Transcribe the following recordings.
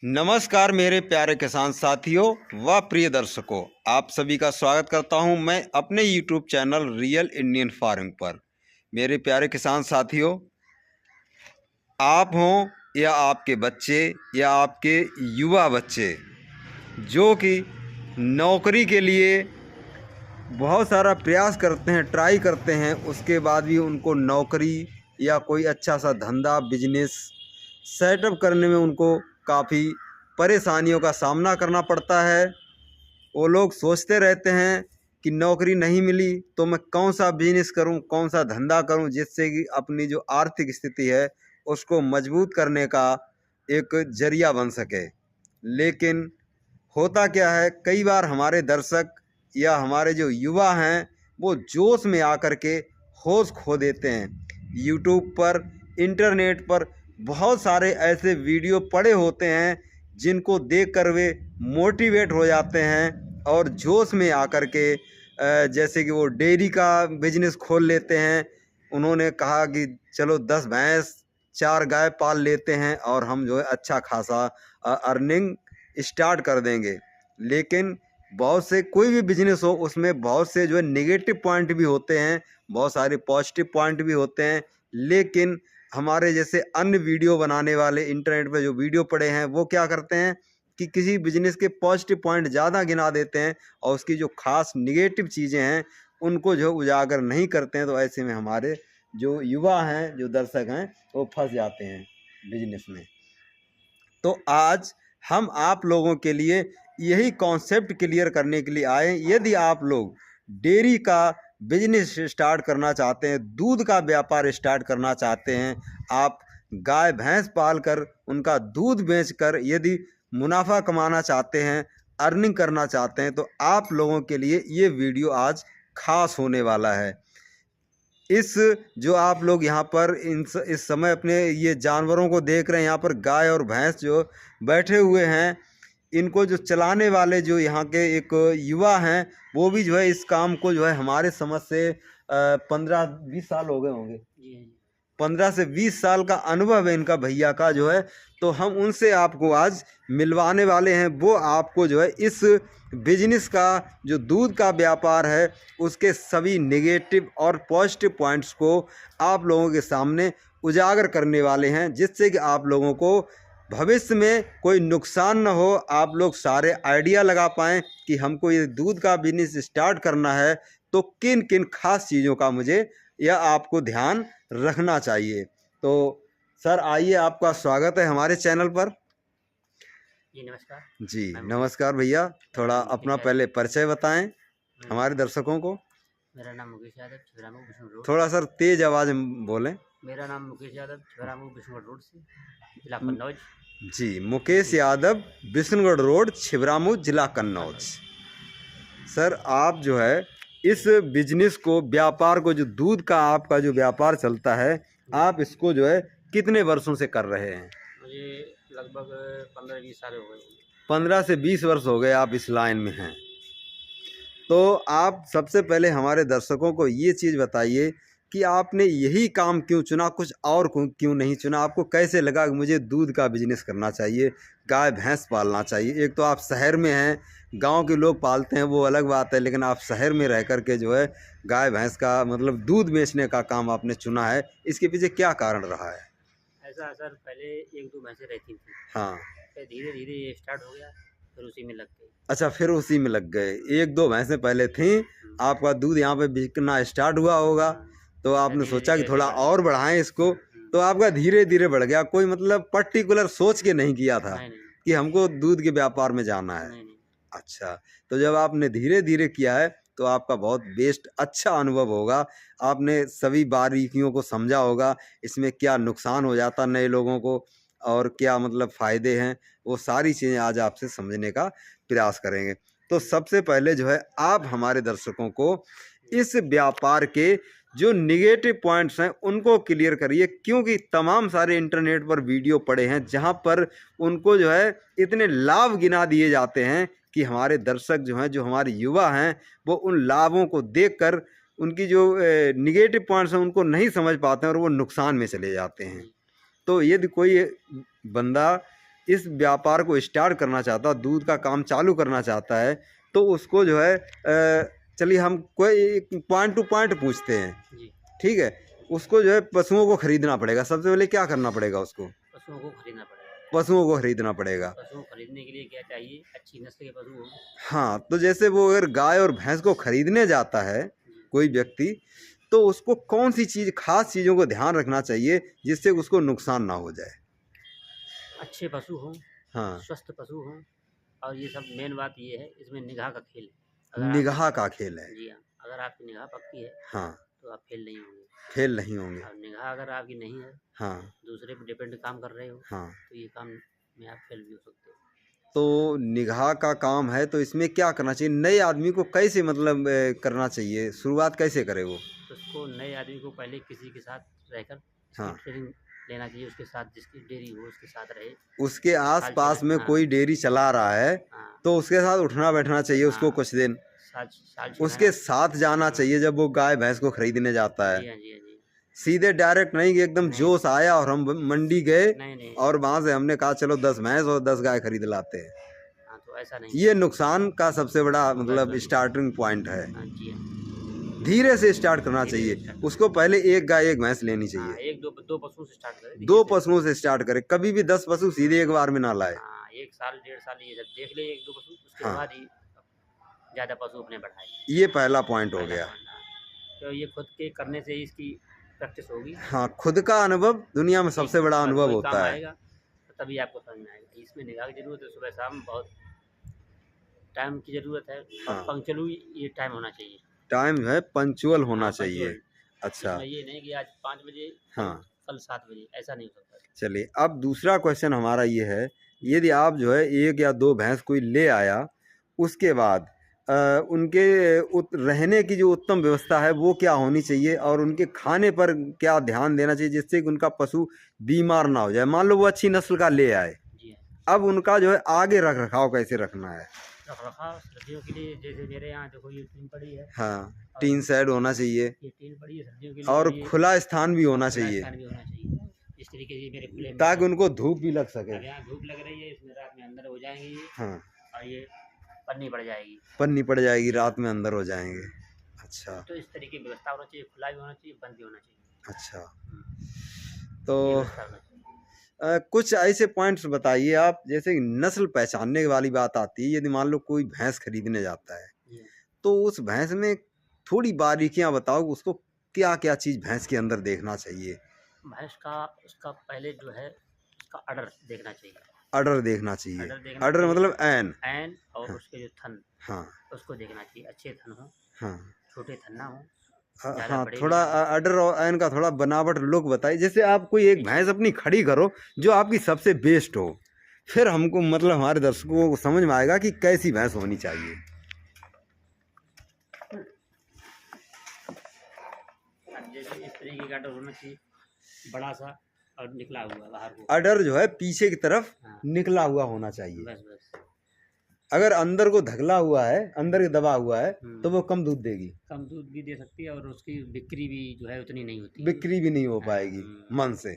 नमस्कार मेरे प्यारे किसान साथियों व प्रिय दर्शकों, आप सभी का स्वागत करता हूं मैं अपने YouTube channel real Indian farming पर। मेरे प्यारे किसान साथियों, आप हों या आपके बच्चे या आपके युवा बच्चे जो कि नौकरी के लिए बहुत सारा प्रयास करते हैं, ट्राई करते हैं, उसके बाद भी उनको नौकरी या कोई अच्छा सा धंधा बिजनेस सेटअप करने में उनको काफ़ी परेशानियों का सामना करना पड़ता है। वो लोग सोचते रहते हैं कि नौकरी नहीं मिली तो मैं कौन सा बिजनेस करूं, कौन सा धंधा करूं जिससे कि अपनी जो आर्थिक स्थिति है उसको मजबूत करने का एक जरिया बन सके। लेकिन होता क्या है, कई बार हमारे दर्शक या हमारे जो युवा हैं वो जोश में आकर के होश खो देते हैं। यूट्यूब पर, इंटरनेट पर बहुत सारे ऐसे वीडियो पड़े होते हैं जिनको देखकर वे मोटिवेट हो जाते हैं और जोश में आकर के जैसे कि वो डेयरी का बिजनेस खोल लेते हैं। उन्होंने कहा कि चलो 10 भैंस 4 गाय पाल लेते हैं और हम जो है अच्छा खासा अर्निंग स्टार्ट कर देंगे। लेकिन बहुत से कोई भी बिजनेस हो उसमें बहुत से जो है नेगेटिव पॉइंट भी होते हैं, बहुत सारे पॉजिटिव पॉइंट भी होते हैं। लेकिन हमारे जैसे अन्य वीडियो बनाने वाले इंटरनेट पे जो वीडियो पड़े हैं वो क्या करते हैं कि किसी बिजनेस के पॉजिटिव पॉइंट ज़्यादा गिना देते हैं और उसकी जो खास निगेटिव चीज़ें हैं उनको जो उजागर नहीं करते हैं। तो ऐसे में हमारे जो युवा हैं, जो दर्शक हैं, वो फंस जाते हैं बिजनेस में। तो आज हम आप लोगों के लिए यही कॉन्सेप्ट क्लियर करने के लिए आए। यदि आप लोग डेयरी का बिजनेस स्टार्ट करना चाहते हैं, दूध का व्यापार स्टार्ट करना चाहते हैं, आप गाय भैंस पाल कर उनका दूध बेचकर यदि मुनाफा कमाना चाहते हैं, अर्निंग करना चाहते हैं, तो आप लोगों के लिए ये वीडियो आज खास होने वाला है। इस जो आप लोग यहाँ पर इस समय अपने ये जानवरों को देख रहे हैं, यहाँ पर गाय और भैंस जो बैठे हुए हैं, इनको जो चलाने वाले जो यहाँ के एक युवा हैं वो भी जो है इस काम को जो है हमारे समझ से 15-20 साल हो गए होंगे। 15 से 20 साल का अनुभव है इनका भैया का जो है। तो हम उनसे आपको आज मिलवाने वाले हैं। वो आपको जो है इस बिजनेस का जो दूध का व्यापार है उसके सभी नेगेटिव और पॉजिटिव पॉइंट्स को आप लोगों के सामने उजागर करने वाले हैं, जिससे कि आप लोगों को भविष्य में कोई नुकसान न हो, आप लोग सारे आइडिया लगा पाएँ कि हमको ये दूध का बिजनेस स्टार्ट करना है तो किन किन खास चीज़ों का मुझे या आपको ध्यान रखना चाहिए। तो सर आइए, आपका स्वागत है हमारे चैनल पर। जी नमस्कार। जी नमस्कार भैया, थोड़ा अपना पहले परिचय बताएं हमारे दर्शकों को। मेरा नाम मुकेश यादव, छिबरामऊ विष्णुगढ़ रोड। थोड़ा सर तेज आवाज़ में बोलें। मेरा नाम मुकेश यादव, छिबरामऊ विष्णुगढ़ रोड से, जिला कन्नौज। जी, मुकेश यादव, विष्णुगढ़ रोड, छिबरामऊ, जिला कन्नौज। सर आप जो है इस बिजनेस को, व्यापार को, जो दूध का आपका जो व्यापार चलता है, आप इसको जो है कितने वर्षों से कर रहे हैं? मुझे लगभग 15-20 साल हो गए। 15 से 20 वर्ष हो गए आप इस लाइन में हैं। तो आप सबसे पहले हमारे दर्शकों को ये चीज़ बताइए कि आपने यही काम क्यों चुना, कुछ और क्यों नहीं चुना? आपको कैसे लगा कि मुझे दूध का बिजनेस करना चाहिए, गाय भैंस पालना चाहिए? एक तो आप शहर में हैं, गांव के लोग पालते हैं वो अलग बात है, लेकिन आप शहर में रह कर के जो है गाय भैंस का मतलब दूध बेचने का काम आपने चुना है, इसके पीछे क्या कारण रहा है? ऐसा सर, पहले 1-2 भैंसें रहती थी। हाँ। फिर धीरे धीरे ये स्टार्ट हो गया, फिर उसी में लग गई। अच्छा, फिर उसी में लग गए। 1-2 भैंसें पहले थीं, आपका दूध यहाँ पे बिकना स्टार्ट हुआ होगा, तो आपने सोचा कि थोड़ा और बढ़ाएं इसको, तो आपका धीरे धीरे बढ़ गया। कोई मतलब पर्टिकुलर सोच के नहीं किया था कि हमको दूध के व्यापार में जाना है। अच्छा, तो जब आपने धीरे धीरे किया है तो आपका बहुत बेस्ट अच्छा अनुभव होगा। आपने सभी बारीकियों को समझा होगा, इसमें क्या नुकसान हो जाता नए लोगों को और क्या मतलब फ़ायदे हैं, वो सारी चीज़ें आज आपसे समझने का प्रयास करेंगे। तो सबसे पहले जो है आप हमारे दर्शकों को इस व्यापार के जो निगेटिव पॉइंट्स हैं उनको क्लियर करिए, क्योंकि तमाम सारे इंटरनेट पर वीडियो पड़े हैं जहां पर उनको जो है इतने लाभ गिना दिए जाते हैं कि हमारे दर्शक जो हैं, जो हमारे युवा हैं, वो उन लाभों को देखकर उनकी जो निगेटिव पॉइंट्स हैं उनको नहीं समझ पाते हैं और वो नुकसान में चले जाते हैं। तो यदि कोई बंदा इस व्यापार को स्टार्ट करना चाहता है, दूध का काम चालू करना चाहता है, तो उसको जो है चलिए हम कोई पॉइंट टू पॉइंट पूछते हैं, जी। ठीक है। उसको जो है पशुओं को खरीदना पड़ेगा। सबसे पहले क्या करना पड़ेगा उसको? पशुओं को खरीदना पड़ेगा। पशुओं को खरीदना पड़ेगा। पशुओं को खरीदने के लिए क्या चाहिए? अच्छी नस्ल के पशु हों। हाँ, तो जैसे वो अगर गाय और भैंस को खरीदने जाता है जी। कोई व्यक्ति, तो उसको कौन सी चीज़, खास चीज़ों को ध्यान रखना चाहिए जिससे उसको नुकसान ना हो जाए? अच्छे पशु हों, हाँ, स्वस्थ पशु हों, और ये सब मेन बात ये है, इसमें निगाह का खेल है। अगर निगाह का खेल है। जी हाँ, अगर आपकी निगाह पक्की है हाँ, तो आप फेल नहीं होंगे। फेल नहीं होंगे। और निगाह अगर आपकी नहीं है, हाँ, दूसरे पे डिपेंड काम कर रहे हो, हाँ। तो ये काम में आप फेल भी हो सकते हो। तो निगाह का काम है, तो इसमें क्या करना चाहिए? नए आदमी को कैसे मतलब करना चाहिए? शुरुआत कैसे करे वो? तो उसको नए आदमी को पहले किसी के साथ रहकर इसकी हाँ। ट्रेनिंग लेना चाहिए, उसके साथ जिसकी डेयरी हो उसके साथ रहे। उसके आस-पास में हाँ। कोई डेयरी चला रहा है, हाँ, तो उसके साथ उठना बैठना चाहिए उसको हाँ। कुछ दिन। साल उसके छुड़ाना। साथ जाना चाहिए जब वो गाय भैंस को खरीदने जाता है। जी हाँ, जी हाँ, जी। सीधे डायरेक्ट नहीं कि एकदम नहीं, जोश आया और हम मंडी गए नहीं, नहीं। और वहाँ से हमने कहा चलो 10 भैंस और 10 गाय खरीद लाते हैं। हाँ, तो ऐसा नहीं। ये नुकसान का सबसे बड़ा मतलब बस। स्टार्टिंग पॉइंट है। हाँ, जी हाँ। धीरे से स्टार्ट करना धीरे से चाहिए। start उसको पहले एक गाय एक भैंस लेनी हाँ, चाहिए। 1-2 पशुओं से स्टार्ट करें। 2 धीरे से। पशुओं से स्टार्ट करें। कभी भी 10 पशु सीधे एक बार में ना लाए। हाँ, 1 साल, 1.5 साल ये सब देख ले 1-2 पशु, उसके हाँ। बाद ही ज़्यादा पशु अपने बढ़ाए। ये पहला पॉइंट हो पहला गया। पॉइंट, हाँ। तो ये खुद के करने से ही इसकी प्रैक्टिस होगी। हाँ, खुद का अनुभव दुनिया में सबसे बड़ा और अनुभव कोई होता काम है। आएगा तो तभी आपको समझ में आएगा। इसमें निगाह की ज़रूरत है, सुबह शाम बहुत टाइम की ज़रूरत है, और हाँ। पंक्चुअली ये टाइम होना चाहिए। टाइम जो है पंक्चुअल होना हाँ, चाहिए। पंक्चुअल। अच्छा, इसमें ये नहीं कि आज 5 बजे, हाँ। कल 7 बजे, ऐसा नहीं हो सकता। चलिए, अब दूसरा क्वेश्चन हमारा ये है, यदि आप जो है 1 या 2 भैंस कोई ले आया, उसके बाद उनके रहने की जो उत्तम व्यवस्था है वो क्या होनी चाहिए और उनके खाने पर क्या ध्यान देना चाहिए जिससे कि उनका पशु बीमार ना हो जाए? मान लो वो अच्छी नस्ल का ले आए, जी हाँ। अब उनका जो है आगे रख रखाव कैसे रखना है? रखरखाव सर्दियों के लिए, जैसे मेरे यहाँ देखो ये टीन पड़ी है। हाँ, टीन शेड होना चाहिए ये टीन पड़ी है सर्दियों के लिए, और ये खुला स्थान भी होना खुला चाहिए स्थान भी होना चाहिए। इस तरीके से मेरे खुले में, ताकि उनको धूप भी लग सके। अब यहाँ धूप लग रही है, इसमें रात में अंदर हो जाएंगे ये, हाँ, और ये पन्नी पड़ जाएगी। पन्नी पड़ जाएगी, रात में अंदर हो जाएंगे। अच्छा, तो इस तरीके की व्यवस्था होना चाहिए, खुला भी होना चाहिए, बंद भी होना चाहिए। अच्छा। ये तो व्यवस्था होना चाहिए। कुछ ऐसे पॉइंट्स बताइए आप, जैसे कि नस्ल पहचानने वाली बात आती है, यदि मान लो कोई भैंस खरीदने जाता है, जी हाँ। तो उस भैंस में थोड़ी बारीकियां बताओ, उसको क्या क्या चीज़ भैंस के अंदर देखना चाहिए? भैंस का उसका पहले जो है उसका अडर देखना चाहिए। अडर देखना चाहिए। अडर देखना अडर चाहिए। मतलब ऐन। ऐन और हाँ। उसके जो थन, हाँ, उसको देखना चाहिए। अच्छे थन हो, हाँ। छोटे थन ना हो, ज़्यादा हाँ, बड़े भी थोड़ा ना हो। अडर और ऐन का थोड़ा बनावट लुक बताइए। जैसे आप कोई एक भैंस अपनी खड़ी करो जो आपकी सबसे बेस्ट हो, फिर हमको मतलब हमारे दर्शकों को समझ में आएगा कि कैसी भैंस होनी चाहिए। अब जैसे इस तरीके का अडर होना चाहिए, बड़ा सा और निकला हुआ बाहर को। अडर जो है पीछे की तरफ हाँ, निकला हुआ होना चाहिए। बस बस। अगर अंदर को धगला हुआ है, अंदर के दबा हुआ है, हम्म। तो वो कम दूध देगी, कम दूध भी दे सकती है, और उसकी बिक्री भी जो है उतनी नहीं होती। बिक्री भी नहीं हो पाएगी मन से।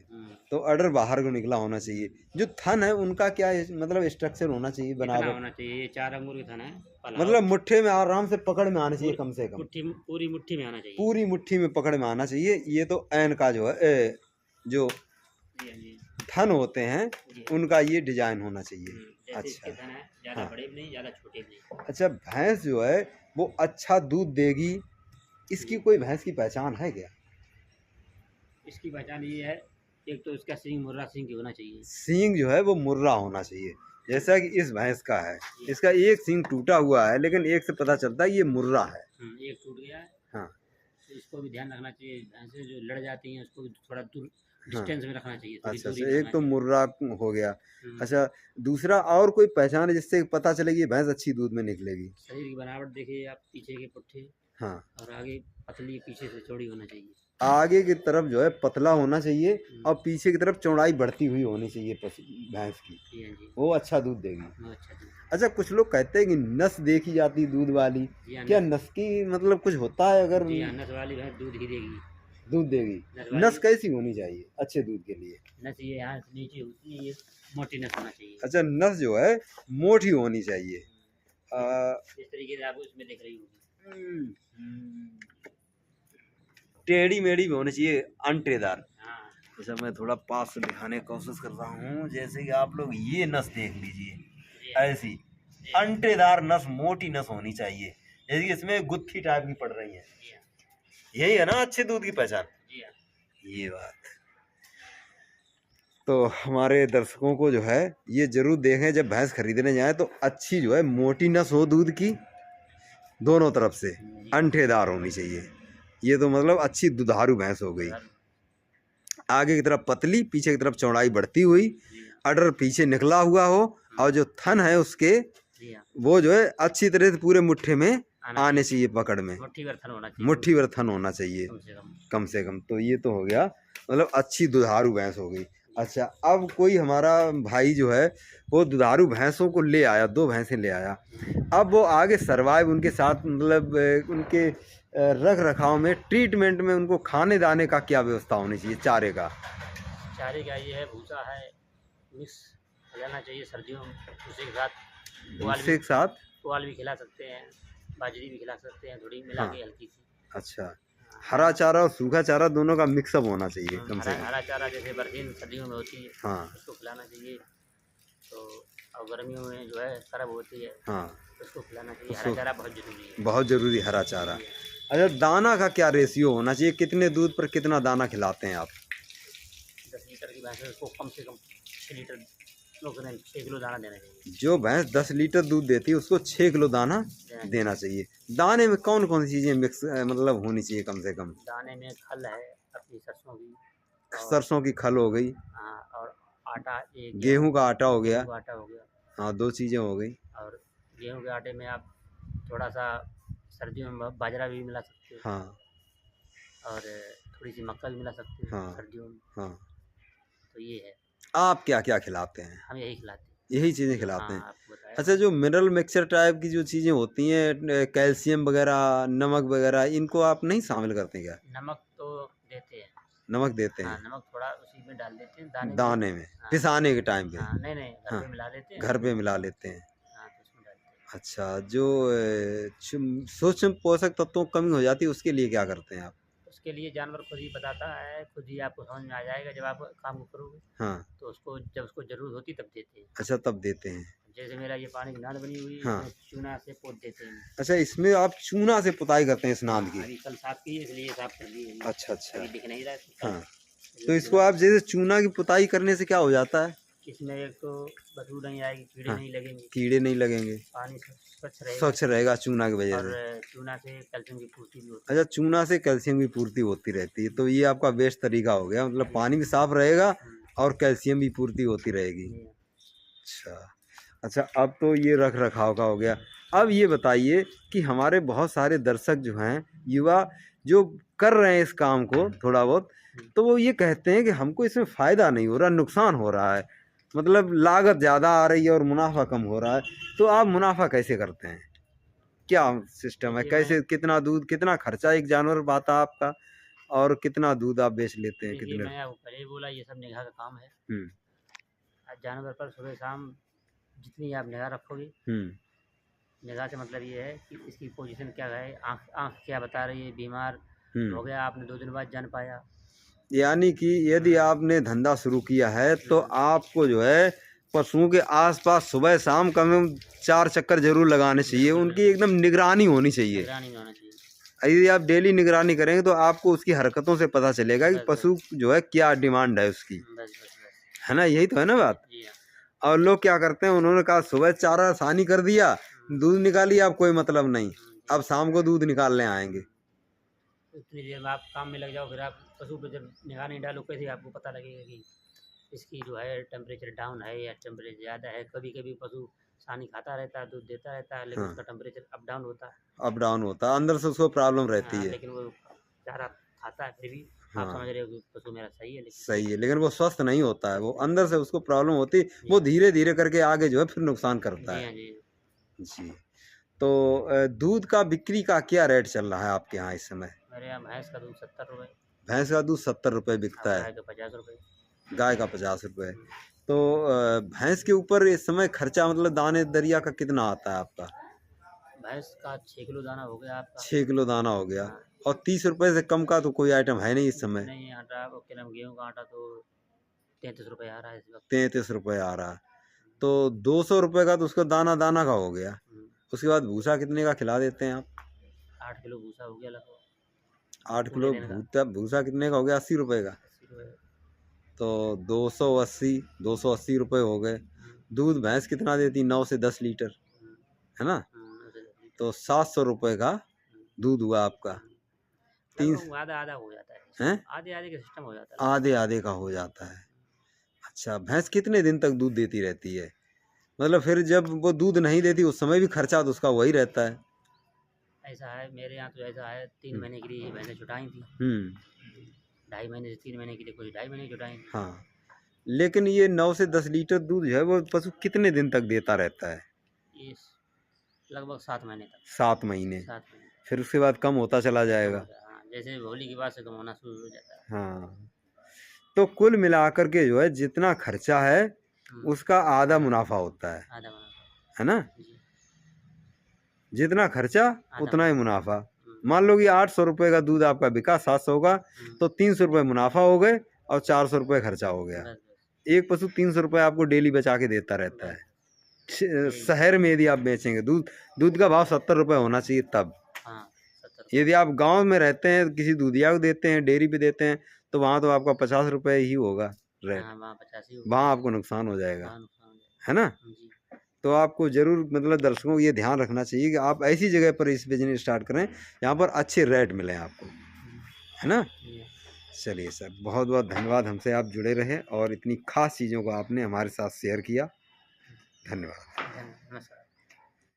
तो अडर बाहर को निकला होना चाहिए। जो थन है उनका क्या मतलब स्ट्रक्चर होना चाहिए, इतना बनावट? होना चाहिए, ये 4 अंगूर के थन है, मतलब मुट्ठे में आराम से पकड़ में आना चाहिए, कम से कम पूरी मुट्ठी में आना चाहिए। पूरी मुट्ठी में पकड़ में आना चाहिए। ये तो ऐन का जो है जो जी हाँ, जी थन होते हैं जी। उनका ये डिजाइन होना चाहिए। जैसे अच्छा, इसके थन है, ज़्यादा हाँ। बड़े भी नहीं, ज़्यादा छोटे भी नहीं। अच्छा, भैंस जो है वो अच्छा दूध देगी, इसकी कोई भैंस की पहचान है क्या? इसकी पहचान ये है, एक तो इसका सींग मुर्रा सींग की होना चाहिए। सींग जो है वो मुर्रा होना चाहिए, जैसा कि इस भैंस का है। इसका एक सींग टूटा हुआ है, लेकिन एक से पता चलता है ये मुर्रा है। एक टूट गया है। हाँ, तो इसको भी ध्यान रखना चाहिए। भैंसें जो लड़ जाती हैं उसको भी थोड़ा दूर हाँ। डिस्टेंस में रखना चाहिए, थोड़ी अच्छा, दूरी अच्छा, में एक रखना तो चाहिए। मुर्रा हो गया। हम्म। अच्छा, दूसरा और कोई पहचान है जिससे पता चलेगी ये भैंस अच्छी दूध में निकलेगी? शरीर की बनावट देखिए आप, पीछे के पुट्ठे हाँ, और आगे पतली, पीछे से चौड़ी होना चाहिए। आगे की तरफ जो है पतला होना चाहिए हम्म। और पीछे की तरफ चौड़ाई बढ़ती हुई होनी चाहिए भैंस की, जी हाँ, जी वो अच्छा दूध देगी। वो अच्छा दूध। अच्छा, कुछ लोग कहते हैं कि नस देखी जाती दूध वाली, जी हाँ, क्या नस की मतलब कुछ होता है? अगर जी हाँ, नस वाली भैंस दूध ही देगी। दूध देगी। वाली नस कैसी होनी चाहिए अच्छे दूध के लिए? नस ये यहाँ से नीचे होती है, ये मोटी नस होना चाहिए। अच्छा, नस जो है मोटी होनी चाहिए। इस तरीके से आपको इसमें दिख रही होगी। टेढ़ी मेढ़ी भी होनी चाहिए, अंटेदार। हाँ अच्छा, मैं थोड़ा पास से दिखाने की कोशिश कर रहा हूँ। जैसे कि आप लोग ये नस देख लीजिए, जी, ऐसी अंटेदार नस, मोटी नस होनी चाहिए। जैसे कि इसमें गुत्थी टाइप की पड़ रही है। जी हाँ, यही है ना अच्छे दूध की पहचान? जी हाँ। ये बात तो हमारे दर्शकों को जो है ये जरूर देखें, जब भैंस खरीदने जाएं तो अच्छी जो है मोटी नस हो दूध की, दोनों तरफ से अंठेदार होनी चाहिए। ये तो मतलब अच्छी दुधारू भैंस हो गई। आगे की तरफ पतली, पीछे की तरफ चौड़ाई बढ़ती हुई, अडर पीछे निकला हुआ हो, और जो थन है उसके जी हाँ, वो जो है अच्छी तरह से पूरे मुट्ठे में आना आने चाहिए, पकड़ में मुट्ठी भर थन होना चाहिए, मुट्ठी भर थन होना चाहिए कम से कम। कम से कम। तो ये तो हो गया, मतलब अच्छी दुधारू भैंस हो गई। अच्छा, अब कोई हमारा भाई जो है वो दुधारू भैंसों को ले आया, 2 भैंसें ले आया। अब वो आगे सरवाइव उनके साथ, मतलब उनके रख रखाव में, ट्रीटमेंट में, उनको खाने दाने का क्या व्यवस्था होनी चाहिए, चारे का? चारे का ये है, भूसा है, मिक्स खिलाना चाहिए सर्दियों में। उसी के साथ पुआल उसके भी, साथ पुआल भी खिला सकते हैं, बाजरी भी खिला सकते हैं, थोड़ी मिला हाँ। के हल्की सी। अच्छा, हरा चारा और सूखा चारा दोनों का मिक्सअप होना चाहिए कम से हरा कम। हरा चारा जैसे बरसीन सर्दियों में होती है, हाँ उसको खिलाना चाहिए। तो और गर्मियों में जो है खराब होती है, हाँ, उसको खिलाना चाहिए। हरा चारा बहुत जरूरी है। बहुत ज़रूरी हरा चारा। अच्छा, दाना का क्या रेशियो होना चाहिए? कितने दूध पर कितना दाना खिलाते हैं आप? 10 लीटर की भैंस है, उसको कम से कम 6 लीटर 6 किलो दाना देना चाहिए। जो भैंस 10 लीटर दूध देती है उसको 6 किलो दाना देना चाहिए। दाने में कौन कौन सी चीज़ें मिक्स मतलब होनी चाहिए कम से कम? दाने में खल है अपनी सरसों की, और सरसों की खल हो गई, हाँ, और आटा, एक गेहूं का आटा हो गया। गेहूं का आटा हो गया। हाँ, 2 चीज़ें हो गई। और गेहूं के आटे में आप थोड़ा सा सर्दियों में बाजरा भी मिला सकते हो, हाँ और थोड़ी सी मक्का भी मिला सकते हो हाँ सर्दियों में। हाँ। तो ये है, आप क्या क्या खिलाते हैं? हम यही खिलाते हैं। यही चीज़ें जो खिलाते हाँ हैं। आपको बताया। अच्छा, जो मिनरल मिक्सचर टाइप की जो चीज़ें होती हैं, कैल्शियम वगैरह, नमक वगैरह, इनको आप नहीं शामिल करते क्या? नमक तो देते हैं। नमक देते हाँ, हैं नमक थोड़ा उसी में डाल देते हैं दाने दाने में, हाँ, पिसाने के टाइम पे? हाँ, नहीं नहीं, घर हाँ, पे मिला देते हैं। घर पे मिला लेते हैं। हाँ, तो उसमें डालते हैं। अच्छा, जो सूक्ष्म पोषक तत्वों की कमी हो जाती है उसके लिए क्या करते हैं आप? उसके लिए जानवर खुद ही बताता है, खुद ही आपको समझ में आ जाएगा जब आप काम को करोगे। हाँ। तो उसको जब उसको ज़रूरत होती तब देते हैं। अच्छा, तब देते हैं। जैसे मेरा ये पानी की नाद बनी हुई है, हाँ। इसमें चूना से पोत देते हैं। अच्छा, इसमें आप चूना से पुताई करते हैं स्नान की? अभी कल साफ की है, इसलिए साफ कर दी है। अच्छा अच्छा। अभी दिख नहीं रहा है, तो हाँ, तो इसको आप जैसे चूना की पुताई करने से क्या हो जाता है? इसमें एक तो बदबू नहीं आएगी, कीड़े हाँ, नहीं लगेंगे, कीड़े नहीं लगेंगे, पानी स्वच्छ रहेगा, स्वच्छ रहेगा चूना की वजह और से। चूना से कैल्शियम की पूर्ति भी होती अच्छा, चूना से कैल्शियम की पूर्ति होती रहती है, तो ये आपका बेस्ट तरीका हो गया, मतलब पानी भी साफ रहेगा है। और कैल्शियम भी पूर्ति होती रहेगी। जी। अच्छा अच्छा, अब तो ये रख रखाव का हो गया। अब ये बताइए कि हमारे बहुत सारे दर्शक जो हैं, युवा जो कर रहे हैं इस काम को थोड़ा बहुत, तो वो ये कहते हैं कि हमको इसमें फ़ायदा नहीं हो रहा, नुकसान हो रहा है, मतलब लागत ज़्यादा आ रही है और मुनाफा कम हो रहा है। तो आप मुनाफा कैसे करते हैं? क्या सिस्टम है? देखिए, कैसे, कितना दूध, कितना खर्चा एक जानवर पाता है आपका, और कितना दूध आप बेच लेते हैं, देखिए कितने? मैंने आपको पहले ही बोला, ये सब निगाह का काम है। हम्म आज जानवर पर सुबह शाम जितनी आप निगाह रखोगे, हम्म निगाह से मतलब ये है कि इसकी पोजीशन क्या है, आँख आँख क्या बता रही है, बीमार हो हम्म। गया, आपने 2 दिन बाद जान पाया। यानी कि यदि आपने धंधा शुरू किया है तो आपको जो है पशुओं के आसपास सुबह शाम कम से कम 4 चक्कर जरूर लगाने चाहिए, उनकी एकदम निगरानी होनी चाहिए। निगरानी में होना चाहिए। यदि आप डेली निगरानी करेंगे तो आपको उसकी हरकतों से पता चलेगा कि बस, पशु जो है क्या डिमांड है उसकी, बस बस बस। है ना? यही तो है ना बात। जी हाँ। और लोग क्या करते हैं, उन्होंने कहा सुबह चारा आसानी कर दिया, दूध निकालिए, आप कोई मतलब नहीं, अब शाम को दूध निकालने आएंगे। इतनी देर में आप काम में लग जाओ, फिर आप पशु पे जब निगाह नहीं डालो, कैसे आपको पता लगेगा कि इसकी जो है टेम्परेचर डाउन है या टेम्परेचर ज़्यादा है। कभी कभी पशु सानी खाता रहता है, दूध देता रहता है, लेकिन हाँ, उसका टेम्परेचर अप डाउन होता है। अप डाउन होता है, अंदर से उसको प्रॉब्लम रहती हाँ, है। लेकिन वो चारा खाता है, फिर भी आप हाँ, समझ रहे हो कि पशु मेरा सही है, लेकिन सही है, लेकिन वो स्वस्थ नहीं होता है, वो अंदर से उसको प्रॉब्लम होती, वो धीरे धीरे करके आगे जो है फिर नुकसान करता जी है। हाँ जी। जी। तो दूध का बिक्री का क्या रेट चल रहा है आपके यहाँ इस समय? मेरे यहाँ भैंस का दूध 70 रुपये। भैंस का दूध 70 रुपये बिकता है, गाय का 50 रुपये। गाय का 50 रुपये। तो भैंस के ऊपर इस समय खर्चा मतलब दाने दरिया का कितना आता है आपका? भैंस का 6 किलो दाना हो गया आपका। 6 किलो दाना हो गया। हाँ। और 30 रुपये से कम का तो कोई आइटम है नहीं इस समय। नहीं, आटा वो क्या नाम, गेहूँ का आटा तो 33 रुपये आ रहा है इस वक्त। 33 रुपये आ रहा है। तो 200 रुपये का तो उसका दाना दाना का हो गया। उसके बाद भूसा कितने का खिला देते हैं आप? 8 किलो भूसा हो गया लगभग। 8 पूरे किलो दिन का। भूसा कितने का हो गया? 80 रुपये का। 80 रुपये। तो 280 रुपये हो गए। दूध भैंस कितना देती? 9 से 10 लीटर, है ना? तो 700 रुपये का दूध हुआ आपका। आधा आधा हो जाता है, हैं? आधे आधे का सिस्टम हो जाता है। आधे आधे का हो जाता है। अच्छा, भैंस कितने दिन तक दूध देती रहती है? मतलब फिर जब वो दूध नहीं देती उस समय भी खर्चा तो उसका वही रहता है। ऐसा है मेरे यहाँ तो, ऐसा है 3 महीने के लिए मैंने छुटाई थी। 2.5 महीने से 3 महीने के लिए, कुछ 2.5 महीने छुटाई थी। हाँ, लेकिन ये 9 से 10 लीटर दूध जो है वो पशु कितने दिन तक देता रहता है? ये लगभग 7 महीने तक। 7 महीने। 7 महीने। फिर उसके बाद कम होता चला जाएगा। हाँ, जैसे होली के बाद से कम होना शुरू हो जाता है। हाँ, तो कुल मिलाकर के जो है जितना खर्चा है उसका आधा मुनाफा होता है आधा मुनाफा। है ना? जी। जितना खर्चा उतना ही मुनाफा। हम्म। मान लो कि 800 रुपये का दूध आपका बिका 700 का, तो 300 रुपये मुनाफा हो गए और 400 रुपये खर्चा हो गया। बस बस। एक पशु 300 रुपये आपको डेली बचा के देता रहता है। शहर में यदि आप बेचेंगे दूध का भाव 70 रुपये होना चाहिए तब। हाँ, 70 यदि आप गांव में रहते हैं, किसी दूधिया को देते हैं, डेयरी पे देते हैं, तो वहाँ तो आपका 50 रुपये ही होगा रेट। हाँ, वहाँ 85 हो वहाँ आपको नुकसान हो जाएगा, हाँ, नुकसान हो जाएगा। है ना? जी। तो आपको ज़रूर मतलब दर्शकों को ये ध्यान रखना चाहिए कि आप ऐसी जगह पर इस बिजनेस स्टार्ट करें जहाँ पर अच्छे रेट मिलें आपको, है ना? जी। चलिए सर, बहुत बहुत धन्यवाद हमसे आप जुड़े रहे और इतनी खास चीज़ों को आपने हमारे साथ शेयर किया। धन्यवाद। नमस्कार।